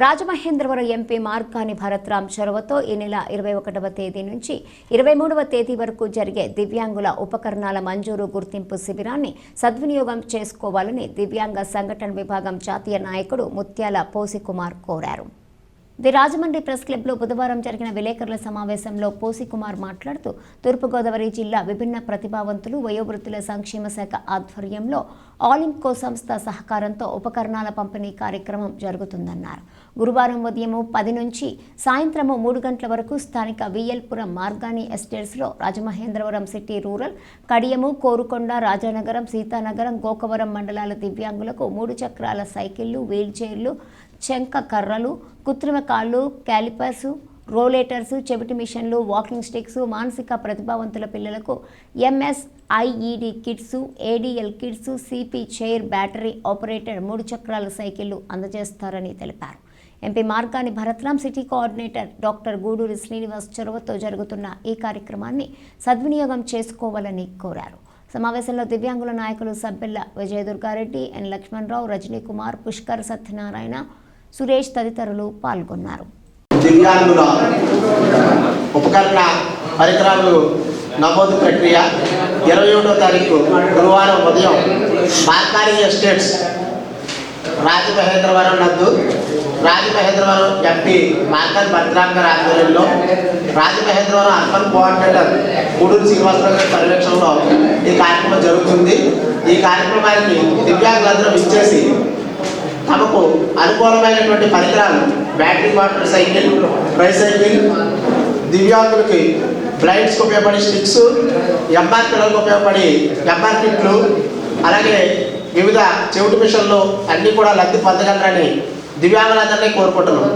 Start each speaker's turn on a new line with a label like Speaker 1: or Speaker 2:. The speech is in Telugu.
Speaker 1: రాజమహేంద్రవరం ఎంపీ మార్కాని భరత్రాం చొరవతో ఈ నెల 21వ తేదీ నుంచి 23వ తేదీ వరకు జరిగే దివ్యాంగుల ఉపకరణాల మంజూరు గుర్తింపు శిబిరాన్ని సద్వినియోగం చేసుకోవాలని దివ్యాంగ సంఘటన విభాగం జాతీయ నాయకుడు ముత్యాల పోసికుమార్ కోరారు. ది రాజమండ్రి ప్రెస్ క్లబ్లో బుధవారం జరిగిన విలేకరుల సమావేశంలో పోసికుమార్ మాట్లాడుతూ తూర్పుగోదావరి జిల్లా విభిన్న ప్రతిభావంతులు వయోవృద్ధుల సంక్షేమ శాఖ ఆధ్వర్యంలో ఆలింకో సంస్థ సహకారంతో ఉపకరణాల పంపిణీ కార్యక్రమం జరుగుతుందన్నారు. గురువారం ఉదయం 10 నుంచి సాయంత్రం 3 గంటల వరకు స్థానిక విఎల్పురం మార్గాని ఎస్టేట్స్లో రాజమహేంద్రవరం సిటీ రూరల్, కడియము, కోరుకొండ, రాజానగరం, సీతానగరం, గోకవరం మండలాల దివ్యాంగులకు 3 చక్రాల సైకిళ్లు, వీల్ చైర్లు, చెంక కర్రలు, కృత్రిమ కాళ్ళు, క్యాలిపర్స్, రోలేటర్స్, చెవిటి మిషన్లు, వాకింగ్ స్టిక్స్, మానసిక ప్రతిభావంతుల పిల్లలకు MSIED kits, ADL kits, CP chair, battery operator 3 చక్రాల సైకిళ్లు అందజేస్తారని తెలిపారు. MP Margani Bharatram city coordinator doctor Guduri Srinivas చొరవతో జరుగుతున్న ఈ కార్యక్రమాన్ని సద్వినియోగం చేసుకోవాలని కోరారు. సమావేశంలో దివ్యాంగుల నాయకులు సబ్బెల్ల విజయదుర్గారెడ్డి, ఎన్ లక్ష్మణరావు, రజనీ కుమార్, పుష్కర్ సత్యనారాయణ, సురేష్ తదితరులు పాల్గొన్నారు.
Speaker 2: దివ్యాంగుల ఉపకరణ పరికరాలు నమోదు ప్రక్రియ 27వ తారీఖు గురువారం ఉదయం మార్కాని ఎస్టేట్స్ రాజమహేంద్రవరం నందు రాజమహేంద్రవరం ఎంపీ మార్కాని భరత్రాం గారి ఆధ్వర్యంలో రాజమహేంద్రవరం అర్బన్ కోఆర్డినేటర్ గూడూరి శ్రీనివాసరావు గారి పర్యవేక్షణలో ఈ కార్యక్రమం జరుగుతుంది. ఈ కార్యక్రమానికి దివ్యాంగులందరూ ఇచ్చేసి తమకు అనుకూలమైనటువంటి పరికరాలు, బ్యాటరీ మోటార్ సైకిల్, ట్రైసైకిల్, దివ్యాంగులకి బ్లైండ్స్కి ఉపయోగపడే స్టిక్స్, ఎంఆర్ పిల్లలకు ఉపయోగపడి ఎంఆర్ కిట్లు, అలాగే వివిధ చెవిటి మిషన్లు అన్నీ కూడా లబ్ధి పొందగలరని దివ్యాంగులందరినీ కోరుకుంటున్నాం.